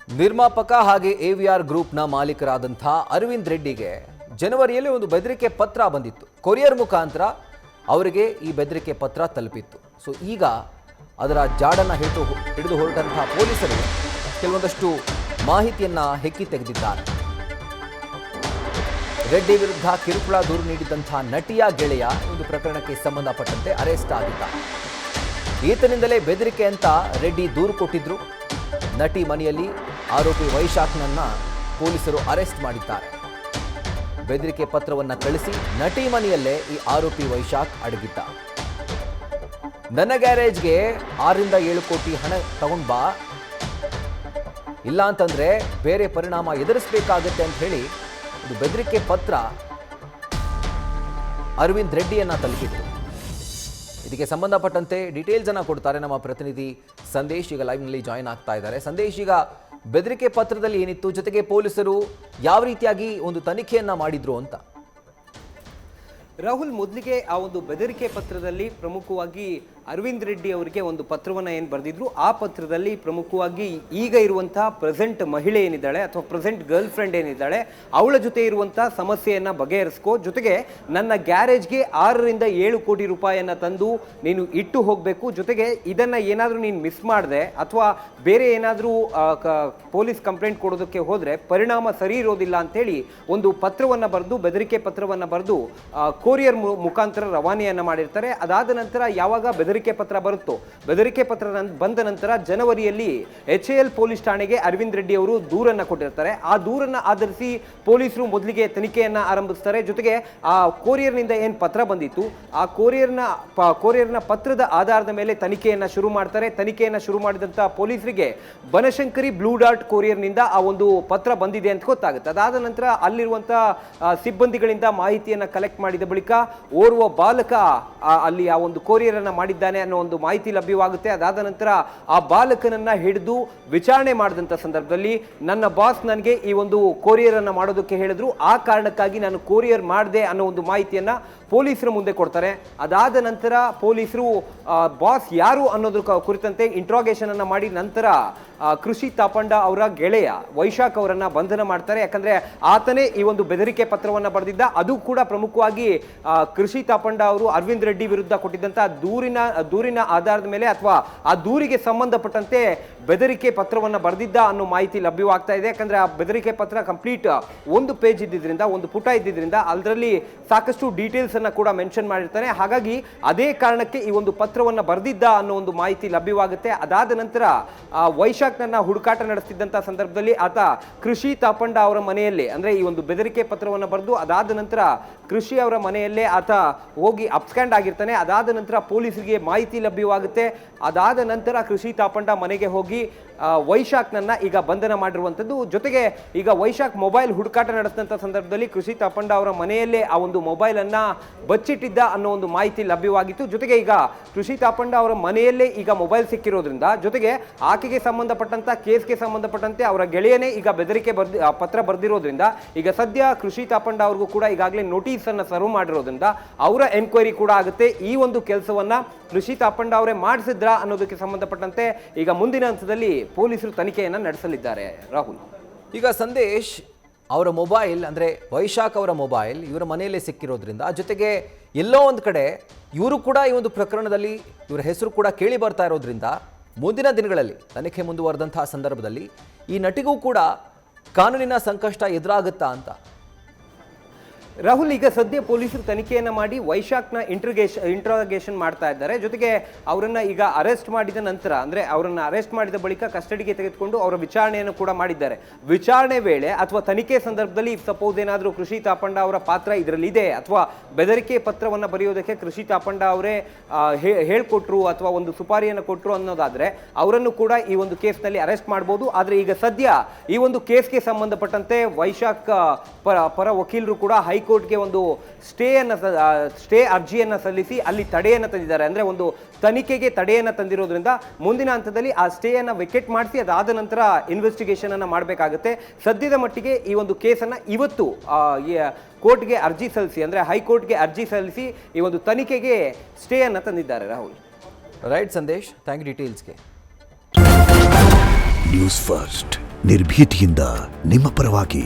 ನಿರ್ಮಾಪಕ ಹಾಗೆ ಎವಿಆರ್ ಗ್ರೂಪ್ನ ಮಾಲೀಕರಾದಂಥ ಅರವಿಂದ್ ರೆಡ್ಡಿಗೆ ಜನವರಿಯಲ್ಲಿ ಒಂದು ಬೆದರಿಕೆ ಪತ್ರ ಬಂದಿತ್ತು. ಕೊರಿಯರ್ ಮುಖಾಂತರ ಅವರಿಗೆ ಈ ಬೆದರಿಕೆ ಪತ್ರ ತಲುಪಿತ್ತು. ಸೊ ಈಗ ಅದರ ಜಾಡನ್ನು ಹಿಡಿದು ಹೊರಟಂತಹ ಪೊಲೀಸರು ಕೆಲವೊಂದಷ್ಟು ಮಾಹಿತಿಯನ್ನು ಹೆಕ್ಕಿ ತೆಗೆದಿದ್ದಾರೆ. ರೆಡ್ಡಿ ವಿರುದ್ಧ ಕಿರುಕುಳ ದೂರು ನೀಡಿದಂಥ ನಟಿಯ ಗೆಳೆಯ ಒಂದು ಪ್ರಕರಣಕ್ಕೆ ಸಂಬಂಧಪಟ್ಟಂತೆ ಅರೆಸ್ಟ್ ಆಗಿದ್ದ. ಈತನಿಂದಲೇ ಬೆದರಿಕೆ ಅಂತ ರೆಡ್ಡಿ ದೂರು ಕೊಟ್ಟಿದ್ರು. ನಟಿ ಮನೆಯಲ್ಲಿ ಆರೋಪಿ ವೈಶಾಖ್ನನ್ನ ಪೊಲೀಸರು ಅರೆಸ್ಟ್ ಮಾಡಿದ್ದಾರೆ. ಬೆದರಿಕೆ ಪತ್ರವನ್ನು ಕಳಿಸಿ ನಟಿ ಮನೆಯಲ್ಲೇ ಈ ಆರೋಪಿ ವೈಶಾಖ್ ಅಡಗಿದ್ದ. ನನ್ನ ಗ್ಯಾರೇಜ್ಗೆ 6 ರಿಂದ 7 ಕೋಟಿ ಹಣ ತಗೊಂಡ್ ಬಾ, ಇಲ್ಲ ಅಂತಂದ್ರೆ ಬೇರೆ ಪರಿಣಾಮ ಎದುರಿಸಬೇಕಾಗತ್ತೆ ಅಂತ ಹೇಳಿ ಒಂದು ಬೆದರಿಕೆ ಪತ್ರ ಅರವಿಂದ್ ರೆಡ್ಡಿಯನ್ನ ತಲುಪಿತ್ತು. ಇದಕ್ಕೆ ಸಂಬಂಧಪಟ್ಟಂತೆ ಡೀಟೇಲ್ಸ್ ಅನ್ನ ಕೊಡ್ತಾರೆ ನಮ್ಮ ಪ್ರತಿನಿಧಿ ಸಂದೇಶ್. ಈಗ ಲೈವ್ ನಲ್ಲಿ ಜಾಯಿನ್ ಆಗ್ತಾ ಇದ್ದಾರೆ. ಸಂದೇಶ್, ಈಗ ಬೆದರಿಕೆ ಪತ್ರದಲ್ಲಿ ಏನಿತ್ತು, ಜೊತೆಗೆ ಪೊಲೀಸರು ಯಾವ ರೀತಿಯಾಗಿ ಒಂದು ತನಿಖೆಯನ್ನ ಮಾಡಿದ್ರು ಅಂತ? ರಾಹುಲ್, ಮೊದಲಿಗೆ ಆ ಒಂದು ಬೆದರಿಕೆ ಪತ್ರದಲ್ಲಿ ಪ್ರಮುಖವಾಗಿ ಅರವಿಂದ್ ರೆಡ್ಡಿ ಅವರಿಗೆ ಒಂದು ಪತ್ರವನ್ನು ಏನು ಬರೆದಿದ್ರು, ಆ ಪತ್ರದಲ್ಲಿ ಪ್ರಮುಖವಾಗಿ ಈಗ ಇರುವಂತಹ ಪ್ರೆಸೆಂಟ್ ಮಹಿಳೆ ಏನಿದ್ದಾಳೆ ಅಥವಾ ಪ್ರೆಸೆಂಟ್ ಗರ್ಲ್ ಫ್ರೆಂಡ್ ಏನಿದ್ದಾಳೆ ಅವಳ ಜೊತೆ ಇರುವಂತಹ ಸಮಸ್ಯೆಯನ್ನು ಬಗೆಹರಿಸ್ಕೋ, ಜೊತೆಗೆ ನನ್ನ ಗ್ಯಾರೇಜ್ಗೆ 6 ರಿಂದ 7 ಕೋಟಿ ರೂಪಾಯಿಯನ್ನು ತಂದು ನೀನು ಇಟ್ಟು ಹೋಗಬೇಕು, ಜೊತೆಗೆ ಇದನ್ನು ಏನಾದರೂ ನೀನು ಮಿಸ್ ಮಾಡಿದೆ ಅಥವಾ ಬೇರೆ ಏನಾದರೂ ಪೊಲೀಸ್ ಕಂಪ್ಲೇಂಟ್ ಕೊಡೋದಕ್ಕೆ ಹೋದರೆ ಪರಿಣಾಮ ಸರಿ ಇರೋದಿಲ್ಲ ಅಂತೇಳಿ ಒಂದು ಪತ್ರವನ್ನು ಬರೆದು, ಬೆದರಿಕೆ ಪತ್ರವನ್ನು ಬರೆದು ಕೊರಿಯರ್ ಮುಖಾಂತರ ರವಾನೆಯನ್ನು ಮಾಡಿರ್ತಾರೆ. ಅದಾದ ನಂತರ ಯಾವಾಗ ಬೆದರಿಕೆ ಪತ್ರ ಬರುತ್ತೋ, ಬೆದರಿಕೆ ಪತ್ರ ಬಂದ ನಂತರ ಜನವರಿಯಲ್ಲಿ HAL ಪೊಲೀಸ್ ಠಾಣೆಗೆ ಅರವಿಂದ್ ರೆಡ್ಡಿ ಅವರು ದೂರನ್ನು ಕೊಟ್ಟಿರ್ತಾರೆ. ಆ ದೂರನ್ನು ಆಧರಿಸಿ ಪೊಲೀಸರು ಮೊದಲಿಗೆ ತನಿಖೆಯನ್ನು ಆರಂಭಿಸ್ತಾರೆ. ಜೊತೆಗೆ ಆ ಕೊರಿಯರ್ನಿಂದ ಏನು ಪತ್ರ ಬಂದಿತ್ತು, ಆ ಕೊರಿಯರ್ನ ಪತ್ರದ ಆಧಾರದ ಮೇಲೆ ತನಿಖೆಯನ್ನು ಶುರು ಮಾಡ್ತಾರೆ. ತನಿಖೆಯನ್ನು ಶುರು ಮಾಡಿದಂಥ ಪೊಲೀಸರಿಗೆ ಬನಶಂಕರಿ ಬ್ಲೂ ಡಾರ್ಟ್ ಕೊರಿಯರ್ನಿಂದ ಆ ಒಂದು ಪತ್ರ ಬಂದಿದೆ ಅಂತ ಗೊತ್ತಾಗುತ್ತೆ. ಅದಾದ ನಂತರ ಅಲ್ಲಿರುವಂಥ ಸಿಬ್ಬಂದಿಗಳಿಂದ ಮಾಹಿತಿಯನ್ನು ಕಲೆಕ್ಟ್ ಮಾಡಿದ ಬಳಿಕ ಓರ್ವ ಬಾಲಕ ಅಲ್ಲಿ ಆ ಒಂದು ಕೊರಿಯರ್ ಅನ್ನ ಮಾಡಿದ್ದಾನೆ ಅನ್ನೋ ಒಂದು ಮಾಹಿತಿ ಲಭ್ಯವಾಗುತ್ತೆ. ಅದಾದ ನಂತರ ಆ ಬಾಲಕನನ್ನ ಹಿಡಿದು ವಿಚಾರಣೆ ಮಾಡಿದಂತ ಸಂದರ್ಭದಲ್ಲಿ ನನ್ನ ಬಾಸ್ ನನಗೆ ಈ ಒಂದು ಕೊರಿಯರ್ ಅನ್ನ ಮಾಡೋದಕ್ಕೆ ಹೇಳಿದ್ರು, ಆ ಕಾರಣಕ್ಕಾಗಿ ನಾನು ಕೊರಿಯರ್ ಮಾಡಿದೆ ಅನ್ನೋ ಒಂದು ಮಾಹಿತಿಯನ್ನ ಪೊಲೀಸರ ಮುಂದೆ ಕೊಡ್ತಾರೆ. ಅದಾದ ನಂತರ ಪೊಲೀಸರು ಬಾಸ್ ಯಾರು ಅನ್ನೋದ್ರ ಕುರಿತಂತೆ ಇಂಟ್ರಾಗೇಷನ್ ಅನ್ನ ಮಾಡಿ ನಂತರ ಕೃಷಿ ತಾಪಂಡ ಅವರ ಗೆಳೆಯ ವೈಶಾಖ್ ಅವರನ್ನ ಬಂಧನ ಮಾಡ್ತಾರೆ. ಯಾಕಂದ್ರೆ ಆತನೇ ಈ ಒಂದು ಬೆದರಿಕೆ ಪತ್ರವನ್ನು ಬರೆದಿದ್ದ. ಅದು ಕೂಡ ಪ್ರಮುಖವಾಗಿ ಕೃಷಿ ತಾಪಂಡ ಅವರು ಅರವಿಂದ್ ರೆಡ್ಡಿ ವಿರುದ್ಧ ಕೊಟ್ಟಿದ್ದಂತಹ ದೂರಿನ ಆಧಾರದ ಮೇಲೆ ಅಥವಾ ಆ ದೂರಿಗೆ ಸಂಬಂಧಪಟ್ಟಂತೆ ಬೆದರಿಕೆ ಪತ್ರವನ್ನು ಬರೆದಿದ್ದ ಅನ್ನೋ ಮಾಹಿತಿ ಲಭ್ಯವಾಗ್ತಾ ಇದೆ. ಯಾಕಂದ್ರೆ ಆ ಬೆದರಿಕೆ ಪತ್ರ ಕಂಪ್ಲೀಟ್ 1 ಪೇಜ್ ಇದ್ದಿದ್ರಿಂದ, 1 ಪುಟ ಇದ್ದಿದ್ರಿಂದ ಅದರಲ್ಲಿ ಸಾಕಷ್ಟು ಡೀಟೇಲ್ಸ್ ಅನ್ನ ಕೂಡ ಮೆನ್ಷನ್ ಮಾಡಿರ್ತಾನೆ. ಹಾಗಾಗಿ ಅದೇ ಕಾರಣಕ್ಕೆ ಈ ಒಂದು ಪತ್ರವನ್ನು ಬರೆದಿದ್ದ ಅನ್ನೋ ಒಂದು ಮಾಹಿತಿ ಲಭ್ಯವಾಗುತ್ತೆ. ಅದಾದ ನಂತರ ವೈಶಾಖ್ನನ್ನ ಹುಡುಕಾಟ ನಡೆಸ್ತಿದ್ದಂತಹ ಸಂದರ್ಭದಲ್ಲಿ ಆತ ಕೃಷಿ ತಾಪಂಡ ಅವರ ಮನೆಯಲ್ಲೇ, ಅಂದ್ರೆ ಈ ಒಂದು ಬೆದರಿಕೆ ಪತ್ರವನ್ನು ಬರೆದು ಅದಾದ ನಂತರ ಕೃಷಿ ಅವರ ಮನೆಯಲ್ಲೇ ಆತ ಹೋಗಿ ಅಬ್ಸ್ಕ್ಯಾಂಡ್ ಆಗಿರ್ತಾನೆ. ಅದಾದ ನಂತರ ಪೊಲೀಸರಿಗೆ ಮಾಹಿತಿ ಲಭ್ಯವಾಗುತ್ತೆ. ಅದಾದ ನಂತರ ಕೃಷಿ ತಾಪಂಡ ಮನೆಗೆ ಹೋಗಿ ವೈಶಾಖ್ನನ್ನ ಈಗ ಬಂಧನ ಮಾಡಿರುವಂಥದ್ದು. ಜೊತೆಗೆ ಈಗ ವೈಶಾಖ್ ಮೊಬೈಲ್ ಹುಡುಕಾಟ ನಡೆಸಿದಂಥ ಸಂದರ್ಭದಲ್ಲಿ ಕೃಷಿ ತಾಪಂಡ ಅವರ ಮನೆಯಲ್ಲೇ ಆ ಒಂದು ಮೊಬೈಲ್ ಅನ್ನ ಬಚ್ಚಿಟ್ಟಿದ್ದ ಅನ್ನೋ ಒಂದು ಮಾಹಿತಿ ಲಭ್ಯವಾಗಿತ್ತು. ಜೊತೆಗೆ ಈಗ ಕೃಷಿ ತಾಪಂಡ ಅವರ ಮನೆಯಲ್ಲೇ ಈಗ ಮೊಬೈಲ್ ಸಿಕ್ಕಿರೋದ್ರಿಂದ, ಜೊತೆಗೆ ಆಕೆಗೆ ಸಂಬಂಧಪಟ್ಟಂತ ಕೇಸ್ಗೆ ಸಂಬಂಧಪಟ್ಟಂತೆ ಅವರ ಗೆಳೆಯನೇ ಈಗ ಬೆದರಿಕೆ ಪತ್ರ ಬರೆದಿರೋದ್ರಿಂದ ಈಗ ಸದ್ಯ ಕೃಷಿ ತಾಪಂಡ ಅವ್ರಿಗೂ ಕೂಡ ಈಗಾಗಲೇ ನೋಟಿಸ್ ಅನ್ನ ಸರ್ವ್ ಮಾಡಿರೋದ್ರಿಂದ ಅವರ ಎನ್ಕ್ವೈರಿ ಕೂಡ ಆಗುತ್ತೆ. ಈ ಒಂದು ಕೆಲಸವನ್ನ ಕೃಷಿ ತಾಪಂಡ ಅವರೇ ಮಾಡಿಸಿದ್ರ ಅನ್ನೋದಕ್ಕೆ ಸಂಬಂಧಪಟ್ಟಂತೆ ಈಗ ಮುಂದಿನ ಹಂತದಲ್ಲಿ ಪೊಲೀಸರು ತನಿಖೆಯನ್ನು ನಡೆಸಲಿದ್ದಾರೆ. ರಾಹುಲ್, ಈಗ ಸಂದೇಶ್ ಅವರ ಮೊಬೈಲ್, ಅಂದರೆ ವೈಶಾಖ್ ಅವರ ಮೊಬೈಲ್ ಇವರ ಮನೆಯಲ್ಲೇ ಸಿಕ್ಕಿರೋದ್ರಿಂದ, ಜೊತೆಗೆ ಎಲ್ಲೋ ಒಂದು ಕಡೆ ಇವರು ಕೂಡ ಈ ಒಂದು ಪ್ರಕರಣದಲ್ಲಿ ಇವರ ಹೆಸರು ಕೂಡ ಕೇಳಿ ಬರ್ತಾ ಇರೋದ್ರಿಂದ ಮುಂದಿನ ದಿನಗಳಲ್ಲಿ ತನಿಖೆ ಮುಂದುವರೆದಂತಹ ಸಂದರ್ಭದಲ್ಲಿ ಈ ನಟಿಗೂ ಕೂಡ ಕಾನೂನಿನ ಸಂಕಷ್ಟ ಎದುರಾಗುತ್ತಾ ಅಂತ? ರಾಹುಲ್, ಈಗ ಸದ್ಯ ಪೊಲೀಸರು ತನಿಖೆಯನ್ನು ಮಾಡಿ ವೈಶಾಖ್ನ ಇಂಟ್ರಾಗೇಷನ್ ಮಾಡ್ತಾ ಇದ್ದಾರೆ. ಜೊತೆಗೆ ಅವರನ್ನ ಈಗ ಅರೆಸ್ಟ್ ಮಾಡಿದ ನಂತರ, ಅಂದ್ರೆ ಅವರನ್ನ ಅರೆಸ್ಟ್ ಮಾಡಿದ ಬಳಿಕ ಕಸ್ಟಡಿಗೆ ತೆಗೆದುಕೊಂಡು ಅವರ ವಿಚಾರಣೆಯನ್ನು ಕೂಡ ಮಾಡಿದ್ದಾರೆ. ವಿಚಾರಣೆ ವೇಳೆ ಅಥವಾ ತನಿಖೆ ಸಂದರ್ಭದಲ್ಲಿ ಸಪೋಸ್ ಏನಾದರೂ ಕೃಷಿ ತಾಪಂಡ ಅವರ ಪಾತ್ರ ಇದರಲ್ಲಿ ಇದೆ ಅಥವಾ ಬೆದರಿಕೆ ಪತ್ರವನ್ನು ಬರೆಯೋದಕ್ಕೆ ಕೃಷಿ ತಾಪಂಡ ಅವರೇ ಹೇಳ್ಕೊಟ್ರು ಅಥವಾ ಒಂದು ಸುಪಾರಿಯನ್ನು ಕೊಟ್ಟರು ಅನ್ನೋದಾದ್ರೆ ಅವರನ್ನು ಕೂಡ ಈ ಒಂದು ಕೇಸ್ನಲ್ಲಿ ಅರೆಸ್ಟ್ ಮಾಡಬಹುದು. ಆದರೆ ಈಗ ಸದ್ಯ ಈ ಒಂದು ಕೇಸ್ಗೆ ಸಂಬಂಧಪಟ್ಟಂತೆ ವೈಶಾಖ್ ಪರ ವಕೀಲರು ಕೂಡ ಹೈಕೋರ್ಟ್ಗೆ ಒಂದು ಸ್ಟೇ ಅರ್ಜಿಯನ್ನು ಸಲ್ಲಿಸಿ ಅಲ್ಲಿ ತಡೆಯನ್ನು ತಂದಿದ್ದಾರೆ. ಅಂದ್ರೆ ಒಂದು ತನಿಖೆಗೆ ತಡೆಯನ್ನು ತಂದಿರೋದ್ರಿಂದ ಮುಂದಿನ ಹಂತದಲ್ಲಿ ಆ ಸ್ಟೇಯನ್ನು ವೆಕೆಟ್ ಮಾಡಿಸಿ ಅದಾದ ನಂತರ ಇನ್ವೆಸ್ಟಿಗೇಷನ್ ಅನ್ನು ಮಾಡಬೇಕಾಗುತ್ತೆ. ಸದ್ಯದ ಮಟ್ಟಿಗೆ ಈ ಒಂದು ಕೇಸನ್ನು ಇವತ್ತು ಕೋರ್ಟ್ಗೆ ಅರ್ಜಿ ಸಲ್ಲಿಸಿ, ಅಂದ್ರೆ ಹೈಕೋರ್ಟ್ಗೆ ಅರ್ಜಿ ಸಲ್ಲಿಸಿ ಈ ಒಂದು ತನಿಖೆಗೆ ಸ್ಟೇ ಅನ್ನು ತಂದಿದ್ದಾರೆ. Rahul, right Sandesh, thank you ಡೀಟೇಲ್ಸ್ಗೆ. ನ್ಯೂಸ್ ಫಸ್ಟ್ ನಿರ್ಭೀತಿಯಿಂದ ನಿಮ್ಮ ಪರವಾಗಿ.